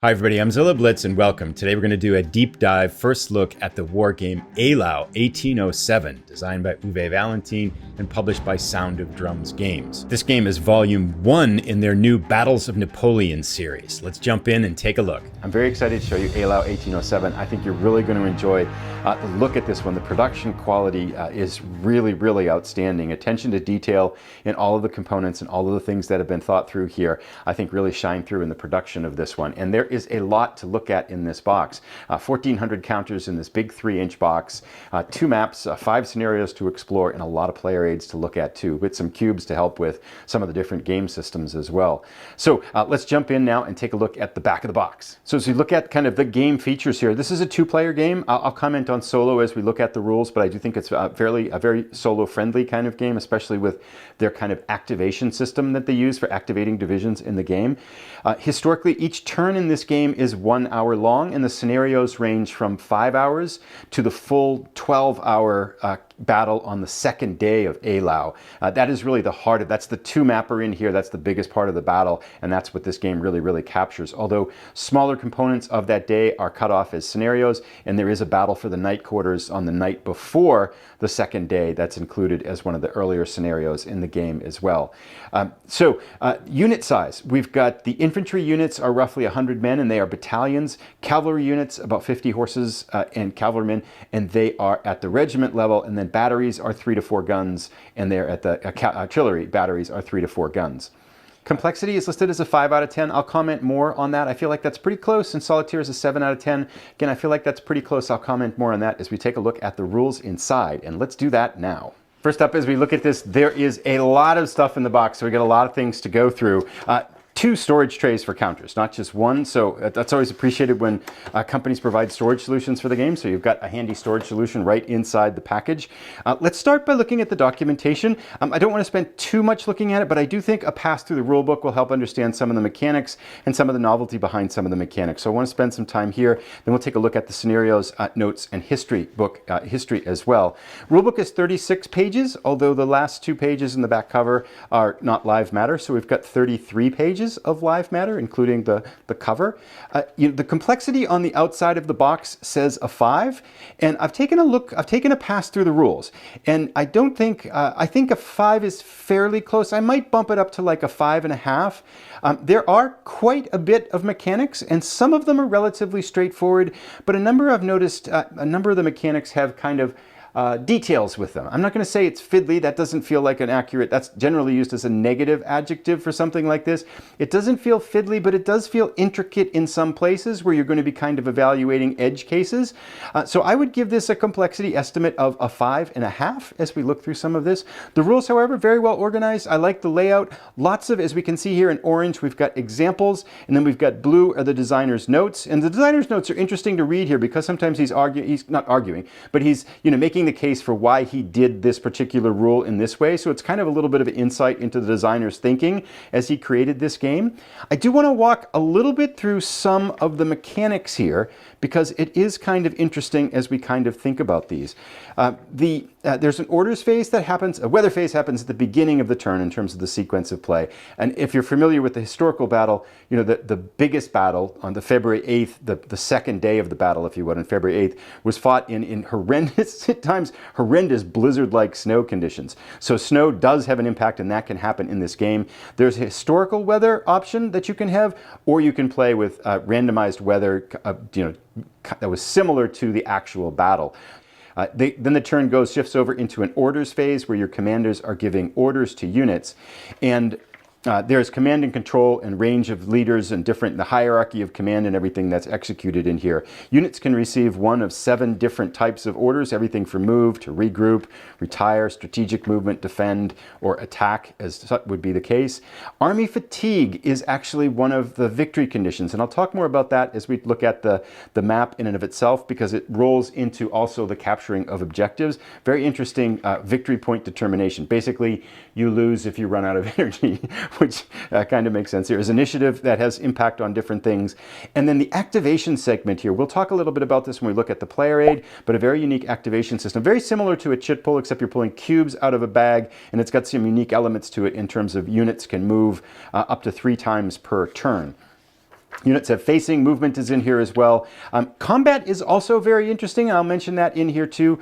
Hi everybody, I'm Zilla Blitz and welcome. Today we're going to do a deep dive first look at the wargame Eylau 1807, designed by Uwe Walentin and published by Sound of Drums Games. This game is volume 1 in their new Battles of Napoleon series. Let's jump in and take a look. I'm very excited to show you Eylau 1807. I think you're really going to enjoy the look at this one. The production quality is really outstanding. Attention to detail in all of the components and all of the things that have been thought through here, I think really shine through in the production of this one. And there is a lot to look at in this box. 1,400 counters in this big 3-inch box, 2 maps, 5 scenarios to explore, and a lot of player aids to look at too, with some cubes to help with some of the different game systems as well. So let's jump in now and take a look at the back of the box. So as we look at kind of the game features here, this is a 2-player game. I'll comment on solo as we look at the rules, but I do think it's a very solo-friendly kind of game, especially with their kind of activation system that they use for activating divisions in the game. Historically, each turn in this game is 1 hour long, and the scenarios range from 5 hours to the full 12-hour battle on the second day of Eylau. That is really the heart of, that's the 2-mapper in here, that's the biggest part of the battle, and that's what this game really captures. Although smaller components of that day are cut off as scenarios, and there is a battle for the night quarters on the night before the second day that's included as one of the earlier scenarios in the game as well. Unit size, we've got the infantry units are roughly 100 men, and they are battalions. Cavalry units, about 50 horses and cavalrymen, and they are at the regiment level, and then batteries are 3 to 4 guns, and they're at the artillery batteries are 3 to 4 guns. Complexity is listed as a 5 out of 10. I'll comment more on that. I feel like that's pretty close, and Solitaire is a 7 out of 10. Again, I feel like that's pretty close. I'll comment more on that as we take a look at the rules inside, and let's do that now. First up, as we look at this, there is a lot of stuff in the box, so we got a lot of things to go through. 2 storage trays for counters, not just one, so that's always appreciated when companies provide storage solutions for the game, so you've got a handy storage solution right inside the package. Let's start by looking at the documentation. I don't want to spend too much looking at it, but I do think a pass through the rulebook will help understand some of the mechanics and some of the novelty behind some of the mechanics. So I want to spend some time here, then we'll take a look at the scenarios, notes, and history as well. Rulebook is 36 pages, although the last 2 pages in the back cover are not live matter, so we've got 33 pages of live matter, including the cover. The complexity on the outside of the box says a 5, and I've taken a pass through the rules, and I don't think, I think a 5 is fairly close. I might bump it up to like a 5.5. There are quite a bit of mechanics, and some of them are relatively straightforward, but I've noticed a number of the mechanics have kind of details with them. I'm not going to say it's fiddly. That doesn't feel like an accurate, that's generally used as a negative adjective for something like this. It doesn't feel fiddly, but it does feel intricate in some places where you're going to be kind of evaluating edge cases. So I would give this a complexity estimate of a 5.5 as we look through some of this. The rules, however, very well organized. I like the layout. Lots of, as we can see here in orange, we've got examples, and then we've got blue are the designer's notes. And the designer's notes are interesting to read here because sometimes he's not arguing, but he's, making the case for why he did this particular rule in this way. So it's kind of a little bit of an insight into the designer's thinking as he created this game. I do want to walk a little bit through some of the mechanics here because it is kind of interesting as we kind of think about these. There's an orders phase that happens, a weather phase happens at the beginning of the turn in terms of the sequence of play. And if you're familiar with the historical battle, the biggest battle on the February 8th, the second day of the battle, if you would, on February 8th, was fought in horrendous, at times horrendous blizzard-like snow conditions. So snow does have an impact, and that can happen in this game. There's a historical weather option that you can have, or you can play with randomized weather, that was similar to the actual battle. Then the turn shifts over into an orders phase where your commanders are giving orders to units, and there's command and control and range of leaders and the hierarchy of command and everything that's executed in here. Units can receive one of 7 different types of orders, everything from move to regroup, retire, strategic movement, defend, or attack, as would be the case. Army fatigue is actually one of the victory conditions, and I'll talk more about that as we look at the map in and of itself, because it rolls into also the capturing of objectives. Very interesting victory point determination. Basically, you lose if you run out of energy, which kind of makes sense. There is initiative that has impact on different things. And then the activation segment here, we'll talk a little bit about this when we look at the player aid, but a very unique activation system. Very similar to a chit pull, except you're pulling cubes out of a bag, and it's got some unique elements to it in terms of units can move up to 3 times per turn. Units have facing, movement is in here as well. Combat is also very interesting, and I'll mention that in here too.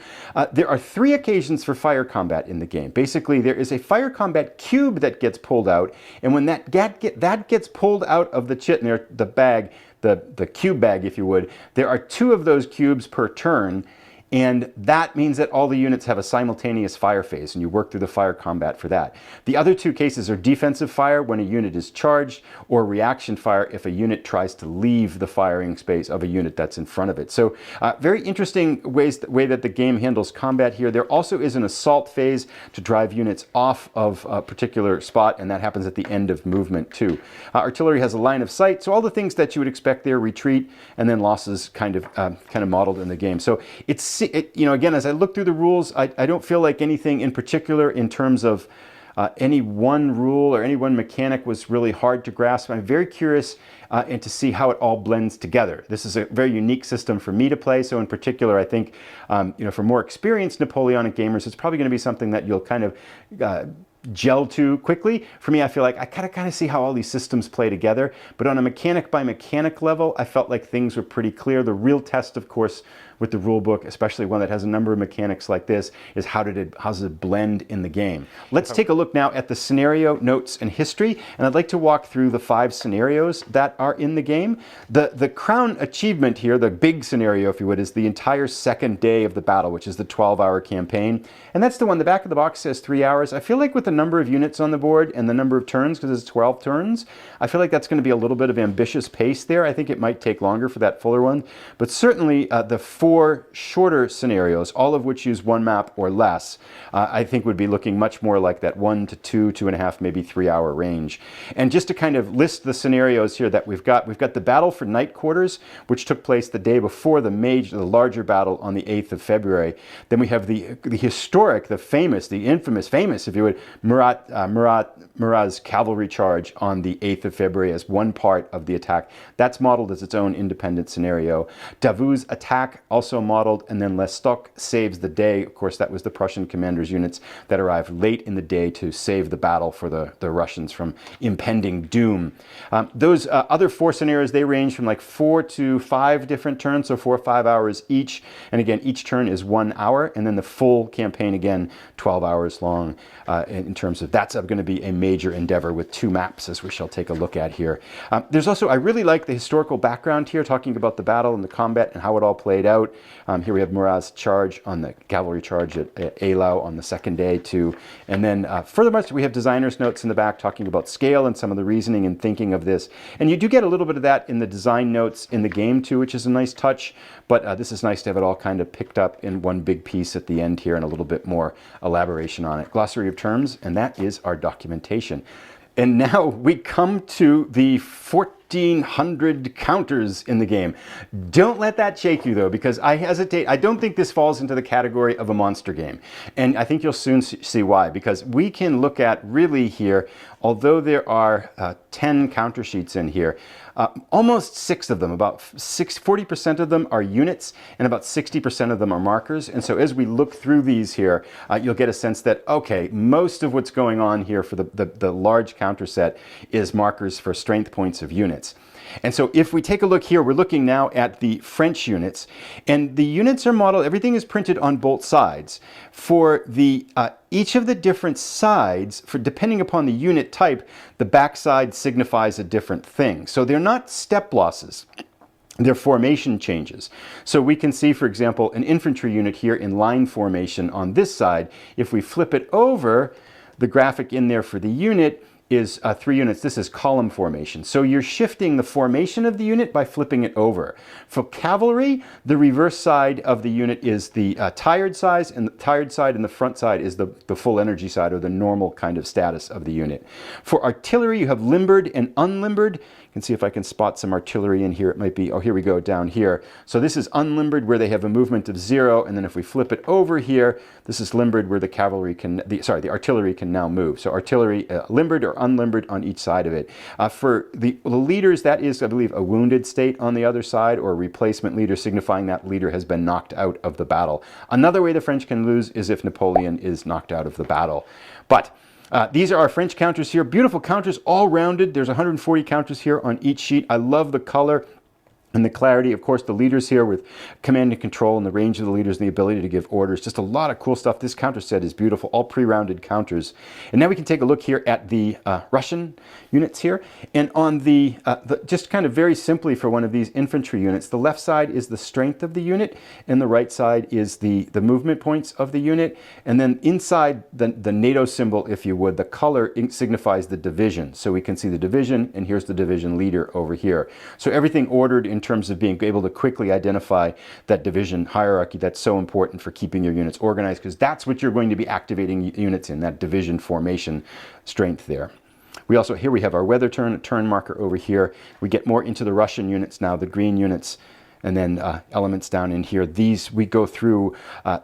There are 3 occasions for fire combat in the game. Basically, there is a fire combat cube that gets pulled out, and when that gets pulled out of the bag, the cube bag, if you would, there are 2 of those cubes per turn. And that means that all the units have a simultaneous fire phase, and you work through the fire combat for that. The other 2 cases are defensive fire when a unit is charged, or reaction fire if a unit tries to leave the firing space of a unit that's in front of it. So very interesting way that the game handles combat here. There also is an assault phase to drive units off of a particular spot, and that happens at the end of movement too. Artillery has a line of sight, so all the things that you would expect there, retreat, and then losses kind of modeled in the game. So again, as I look through the rules, I don't feel like anything in particular in terms of any one rule or any one mechanic was really hard to grasp. I'm very curious and to see how it all blends together. This is a very unique system for me to play, so in particular, I think, for more experienced Napoleonic gamers, it's probably going to be something that you'll kind of gel to quickly. For me, I feel like I kind of see how all these systems play together, but on a mechanic by mechanic level, I felt like things were pretty clear. The real test, of course, with the rule book, especially one that has a number of mechanics like this, is how does it blend in the game. Let's take a look now at the scenario, notes, and history, and I'd like to walk through the 5 scenarios that are in the game. The crown achievement here, the big scenario, if you would, is the entire second day of the battle, which is the 12-hour campaign, and that's the one. The back of the box says 3 hours. I feel like with the number of units on the board and the number of turns, because it's 12 turns, I feel like that's going to be a little bit of ambitious pace there. I think it might take longer for that fuller one, but certainly the 4 shorter scenarios, all of which use 1 map or less, I think would be looking much more like that 1 to 2, 2.5, maybe 3 hour range. And just to kind of list the scenarios here that we've got the battle for Night Quarters, which took place the day before the larger battle on the 8th of February. Then we have the historic, the famous, the infamous, if you would, Murat's cavalry charge on the 8th of February as one part of the attack. That's modeled as its own independent scenario. Davout's attack, also modeled, and then Lestock saves the day. Of course, that was the Prussian commander's units that arrived late in the day to save the battle for the Russians from impending doom. Those other 4 scenarios, they range from like 4 to 5 different turns, so 4 or 5 hours each. And again, each turn is 1 hour, and then the full campaign, again, 12 hours long. In terms of that's going to be a major endeavor with 2 maps, as we shall take a look at here. There's also, I really like the historical background here, talking about the battle and the combat and how it all played out. Here we have Murat's charge on the cavalry charge at Eylau on the second day too. And then furthermore, we have designer's notes in the back talking about scale and some of the reasoning and thinking of this. And you do get a little bit of that in the design notes in the game too, which is a nice touch. But this is nice to have it all kind of picked up in one big piece at the end here and a little bit more elaboration on it. Glossary of terms, and that is our documentation. And now we come to the 1,400 counters in the game. Don't let that shake you though, because I hesitate. I don't think this falls into the category of a monster game. And I think you'll soon see why, because we can look at really here, although there are 10 counter sheets in here, almost 6 of them, about 40% of them are units, and about 60% of them are markers. And so as we look through these here, you'll get a sense that, okay, most of what's going on here for the large counter set is markers for strength points of units. And so if we take a look here, we're looking now at the French units, and the units are modeled, everything is printed on both sides. For the each of the different sides, depending upon the unit type, the backside signifies a different thing. So they're not step losses. They're formation changes. So we can see, for example, an infantry unit here in line formation on this side. If we flip it over, the graphic in there for the unit is 3 units. This is column formation. So you're shifting the formation of the unit by flipping it over. For cavalry, the reverse side of the unit is the tired side, and the front side is the full energy side, or the normal kind of status of the unit. For artillery, you have limbered and unlimbered. You can see if I can spot some artillery in here. It might be, oh, here we go, down here. So this is unlimbered, where they have a movement of 0, and then if we flip it over here, this is limbered, where the artillery can now move. So artillery limbered or unlimbered on each side of it. For the leaders, that is, I believe, a wounded state on the other side, or a replacement leader, signifying that leader has been knocked out of the battle. Another way the French can lose is if Napoleon is knocked out of the battle. But These are our French counters here. Beautiful counters, all rounded. There's 140 counters here on each sheet. I love the color and the clarity. Of course, the leaders here with command and control and the range of the leaders and the ability to give orders. Just a lot of cool stuff. This counter set is beautiful, all pre-rounded counters. And now we can take a look here at the Russian units here. And on just kind of very simply for one of these infantry units, the left side is the strength of the unit and the right side is the movement points of the unit. And then inside the NATO symbol, if you would, the color signifies the division. So we can see the division, and here's the division leader over here. So everything ordered in terms of being able to quickly identify that division hierarchy. That's so important for keeping your units organized, because that's what you're going to be activating units in, that division formation strength there. We also, here we have our weather turn marker over here. We get more into the Russian units now, the green units, and then elements down in here. These we go through.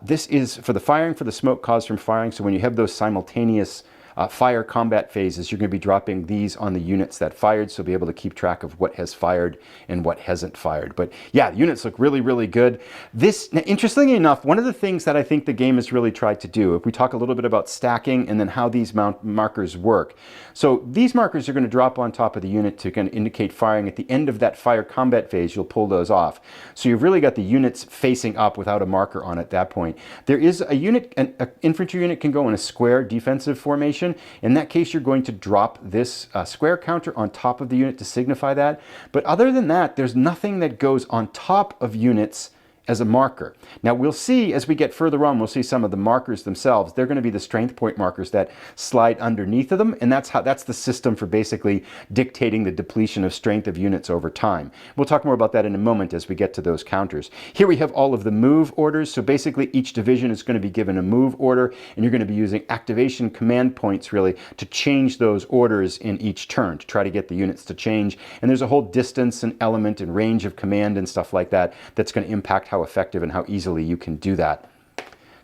This is for the firing, for the smoke caused from firing. So when you have those simultaneous fire combat phases, you're going to be dropping these on the units that fired, so be able to keep track of what has fired and what hasn't fired. But yeah, the units look really, really good. This, interestingly enough, one of the things that I think the game has really tried to do, if we talk a little bit about stacking and then how these markers work. So these markers are going to drop on top of the unit to kind of indicate firing. At the end of that fire combat phase, you'll pull those off. So you've really got the units facing up without a marker on at that point. There is a unit, an infantry unit can go in a square defensive formation. In that case, you're going to drop this square counter on top of the unit to signify that. But other than that, there's nothing that goes on top of units as a marker. Now we'll see as we get further on, we'll see some of the markers themselves. They're going to be the strength point markers that slide underneath of them, and that's the system for basically dictating the depletion of strength of units over time. We'll talk more about that in a moment as we get to those counters. Here we have all of the move orders, so basically each division is going to be given a move order, and you're going to be using activation command points really to change those orders in each turn, to try to get the units to change. And there's a whole distance and element and range of command and stuff like that that's going to impact how effective and how easily you can do that.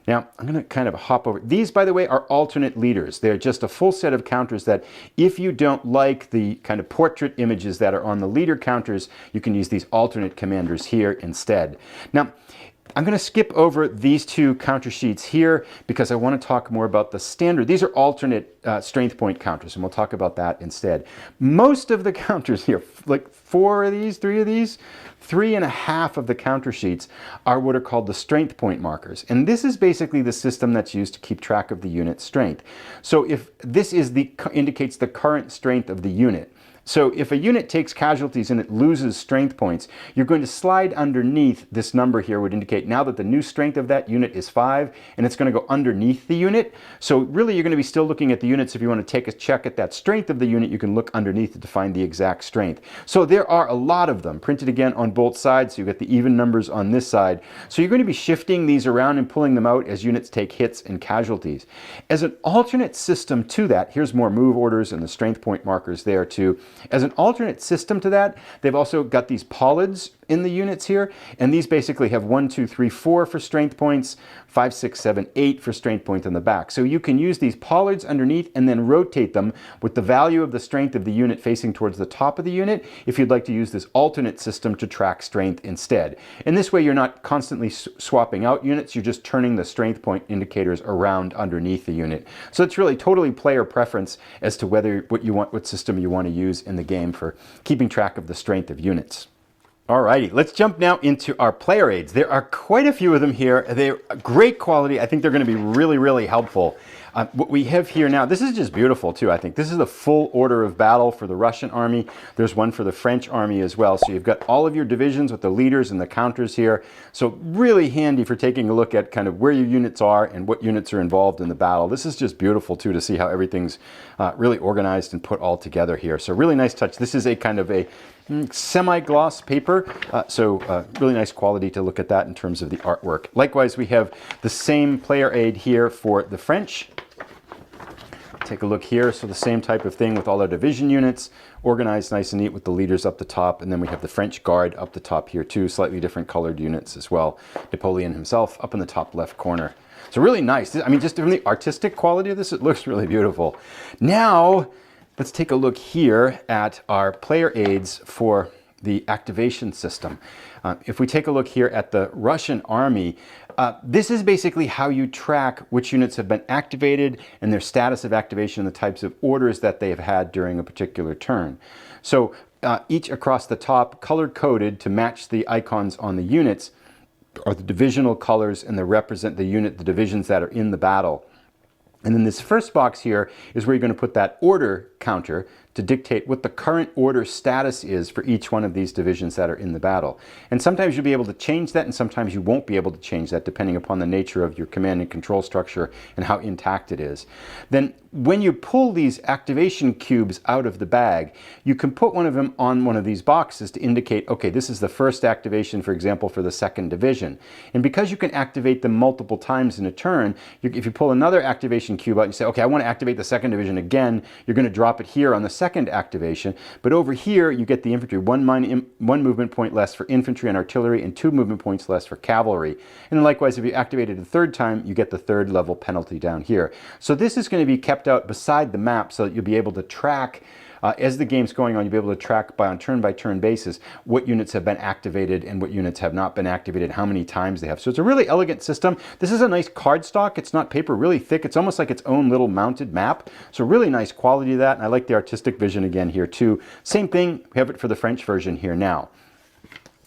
Now, I'm going to kind of hop over. These, by the way, are alternate leaders. They're just a full set of counters that if you don't like the kind of portrait images that are on the leader counters, you can use these alternate commanders here instead. Now, I'm going to skip over these two counter sheets here because I want to talk more about the standard. These are alternate strength point counters, and we'll talk about that instead. Most of the counters here, like 4 of these, 3 of these, 3.5 of the counter sheets are what are called the strength point markers. And this is basically the system that's used to keep track of the unit strength. So if this is indicates the current strength of the unit. So if a unit takes casualties and it loses strength points, you're going to slide underneath this number here would indicate now that the new strength of that unit is 5, and it's going to go underneath the unit. So really you're going to be still looking at the units. If you want to take a check at that strength of the unit, you can look underneath it to find the exact strength. So there are a lot of them printed again on both sides. So you get the even numbers on this side. So you're going to be shifting these around and pulling them out as units take hits and casualties. As an alternate system to that, here's more move orders and the strength point markers there too. As an alternate system to that, they've also got these pollards in the units here, and these basically have 1, 2, 3, 4 for strength points, 5, 6, 7, 8 for strength points on the back. So you can use these pollards underneath and then rotate them with the value of the strength of the unit facing towards the top of the unit if you'd like to use this alternate system to track strength instead. And this way you're not constantly swapping out units, you're just turning the strength point indicators around underneath the unit. So it's really totally player preference as to what system you want to use in the game for keeping track of the strength of units. Alrighty, let's jump now into our player aids. There are quite a few of them here. They're great quality. I think they're going to be really, really helpful. What we have here now, this is just beautiful too, I think. This is the full order of battle for the Russian army. There's one for the French army as well. So you've got all of your divisions with the leaders and the counters here. So really handy for taking a look at kind of where your units are and what units are involved in the battle. This is just beautiful too to see how everything's really organized and put all together here. So really nice touch. This is a kind of a semi-gloss paper, so really nice quality to look at that in terms of the artwork. Likewise, we have the same player aid here for the French. Take a look here, so the same type of thing with all our division units, organized nice and neat with the leaders up the top, and then we have the French Guard up the top here too, slightly different colored units as well. Napoleon himself up in the top left corner. So really nice. I mean, just from the artistic quality of this, it looks really beautiful. Now, let's take a look here at our player aids for the activation system. If we take a look here at the Russian army, this is basically how you track which units have been activated and their status of activation and the types of orders that they have had during a particular turn. So each across the top, color-coded to match the icons on the units, are the divisional colors, and they represent the divisions that are in the battle. And then this first box here is where you're going to put that order counter to dictate what the current order status is for each one of these divisions that are in the battle. And sometimes you'll be able to change that, and sometimes you won't be able to change that, depending upon the nature of your command and control structure and how intact it is. Then when you pull these activation cubes out of the bag, you can put one of them on one of these boxes to indicate, okay, this is the first activation, for example, for the second division. And because you can activate them multiple times in a turn, if you pull another activation cube out and you say, okay, I want to activate the second division again, you're going to drop it here on the second activation. But over here, you get the infantry, one movement point less for infantry and artillery, and 2 movement points less for cavalry. And then likewise, if you activate it a third time, you get the third level penalty down here. So this is going to be kept out beside the map so that you'll be able to track as the game's going on, you'll be able to track on turn-by-turn basis what units have been activated and what units have not been activated, how many times they have. So it's a really elegant system. This is a nice cardstock. It's not paper, really thick. It's almost like its own little mounted map. So really nice quality of that. And I like the artistic vision again here too. Same thing, we have it for the French version here now.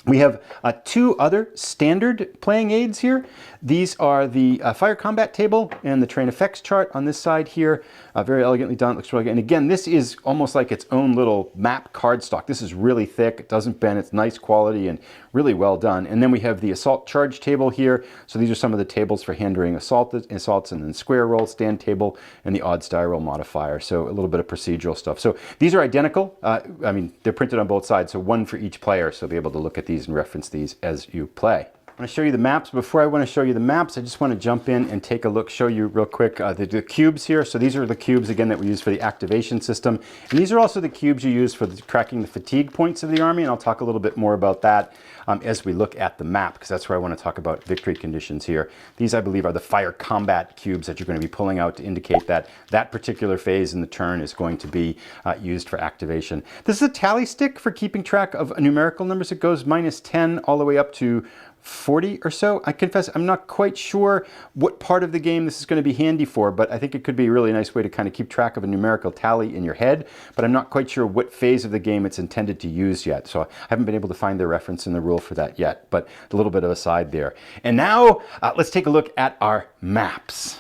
We have 2 other standard playing aids here. These are the fire combat table and the terrain effects chart on this side here. Very elegantly done, it looks really good. And again, this is almost like its own little map cardstock. This is really thick, it doesn't bend, it's nice quality and really well done. And then we have the assault charge table here. So these are some of the tables for handling assaults, and then square roll, stand table, and the odds die roll modifier. So a little bit of procedural stuff. So these are identical. I mean, they're printed on both sides, so one for each player. So be able to look at these and reference these as you play. I want to show you the maps. Before I want to show you the maps, I just want to jump in and take a look, show you real quick the cubes here. So these are the cubes, again, that we use for the activation system. And these are also the cubes you use for cracking the fatigue points of the army. And I'll talk a little bit more about that as we look at the map, because that's where I want to talk about victory conditions here. These, I believe, are the fire combat cubes that you're going to be pulling out to indicate that that particular phase in the turn is going to be used for activation. This is a tally stick for keeping track of numerical numbers. It goes -10 all the way up to 40 or so. I confess I'm not quite sure what part of the game this is going to be handy for, but I think it could be a really nice way to kind of keep track of a numerical tally in your head, but I'm not quite sure what phase of the game it's intended to use yet. So I haven't been able to find the reference in the rule for that yet, but a little bit of a side there. And now let's take a look at our maps.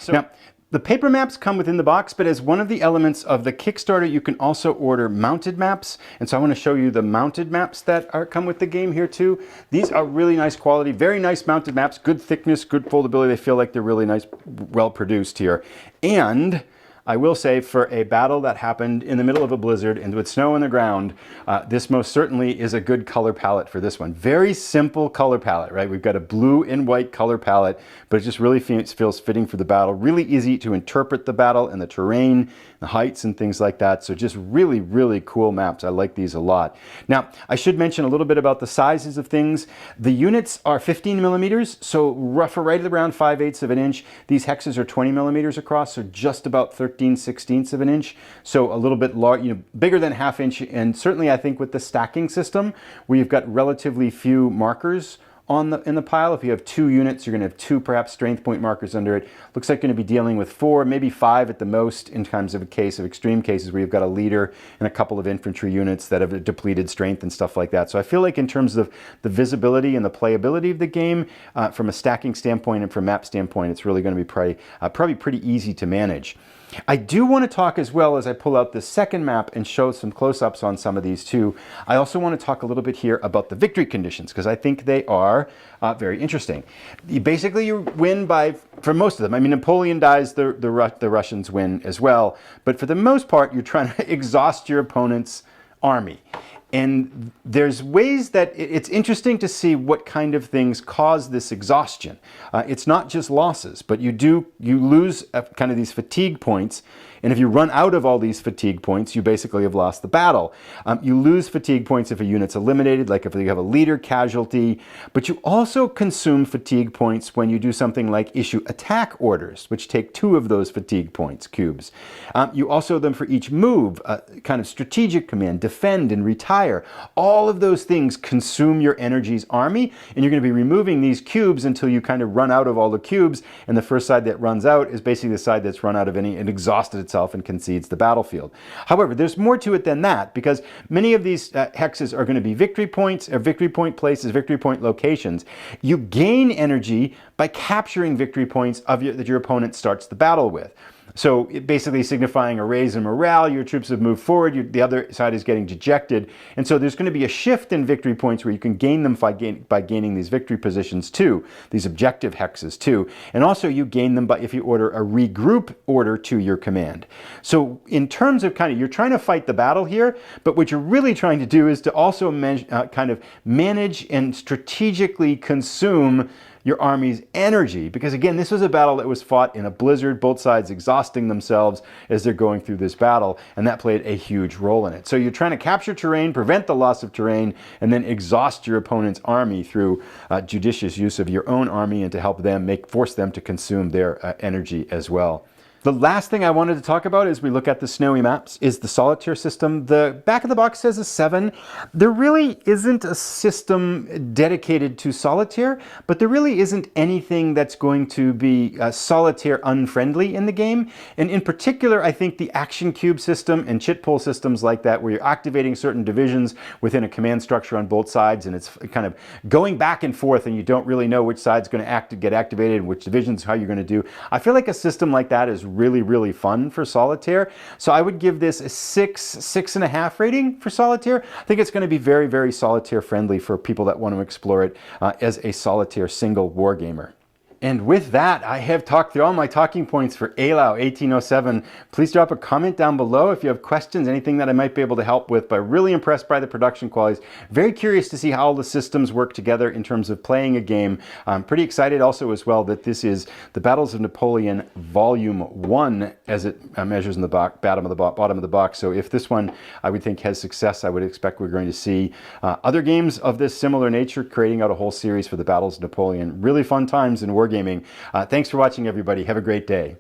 Now, the paper maps come within the box, but as one of the elements of the Kickstarter, you can also order mounted maps. And so I want to show you the mounted maps that come with the game here too. These are really nice quality, very nice mounted maps, good thickness, good foldability. They feel like they're really nice, well produced here. And I will say, for a battle that happened in the middle of a blizzard and with snow on the ground, this most certainly is a good color palette for this one. Very simple color palette, right? We've got a blue and white color palette, but it just really feels fitting for the battle. Really easy to interpret the battle and the terrain, the heights and things like that. So just really, really cool maps. I like these a lot. Now, I should mention a little bit about the sizes of things. The units are 15 millimeters, so right around 5/8 of an inch. These hexes are 20 millimeters across, so just about 13/16 of an inch. So a little bit large, bigger than ½ inch. And certainly I think with the stacking system, where you've got relatively few markers in the pile, if you have 2 units, you're going to have 2 perhaps strength point markers under it. Looks like you're going to be dealing with 4, maybe 5 at the most in terms of a case of extreme cases where you've got a leader and a couple of infantry units that have a depleted strength and stuff like that. So I feel like in terms of the visibility and the playability of the game, from a stacking standpoint and from a map standpoint, it's really going to be probably pretty easy to manage. I do want to talk, as well as I pull out the second map and show some close-ups on some of these too, I also want to talk a little bit here about the victory conditions, because I think they are very interesting. Basically, you win for most of them. I mean, Napoleon dies, the Russians win as well, but for the most part, you're trying to exhaust your opponent's army. And there's ways that it's interesting to see what kind of things cause this exhaustion. It's not just losses, but you lose kind of these fatigue points. And if you run out of all these fatigue points, you basically have lost the battle. You lose fatigue points if a unit's eliminated, like if you have a leader casualty, but you also consume fatigue points when you do something like issue attack orders, which take 2 of those fatigue points, cubes. You also them for each move, kind of strategic command, defend and retire. All of those things consume your energy's army, and you're going to be removing these cubes until you kind of run out of all the cubes, and the first side that runs out is basically the side that's run out of any and exhausted itself and concedes the battlefield. However, there's more to it than that, because many of these hexes are going to be victory points, or victory point places, victory point locations. You gain energy by capturing victory points that your opponent starts the battle with. So basically signifying a raise in morale, your troops have moved forward, the other side is getting dejected. And so there's going to be a shift in victory points where you can gain them by gaining these victory positions too, these objective hexes too. And also you gain them by if you order a regroup order to your command. So in terms of you're trying to fight the battle here, but what you're really trying to do is to also manage and strategically consume your army's energy, because again, this was a battle that was fought in a blizzard, both sides exhausting themselves as they're going through this battle, and that played a huge role in it. So you're trying to capture terrain, prevent the loss of terrain, and then exhaust your opponent's army through judicious use of your own army and to help them force them to consume their energy as well. The last thing I wanted to talk about as we look at the snowy maps is the solitaire system. The back of the box says a 7. There really isn't a system dedicated to solitaire, but there really isn't anything that's going to be solitaire unfriendly in the game. And in particular, I think the action cube system and chit pull systems like that, where you're activating certain divisions within a command structure on both sides, and it's kind of going back and forth, and you don't really know which side's going to get activated, which divisions, how you're going to do. I feel like a system like that is really fun for solitaire. So I would give this a 6.5 rating for solitaire. I think it's going to be very solitaire friendly for people that want to explore it as a solitaire single wargamer. And with that, I have talked through all my talking points for Eylau 1807. Please drop a comment down below if you have questions, anything that I might be able to help with. But really impressed by the production qualities. Very curious to see how all the systems work together in terms of playing a game. I'm pretty excited also as well that this is the Battles of Napoleon Volume 1 as it measures in the bottom of the box. So if this one I would think has success, I would expect we're going to see other games of this similar nature creating out a whole series for the Battles of Napoleon. Really fun times in wargaming. Thanks for watching, everybody. Have a great day.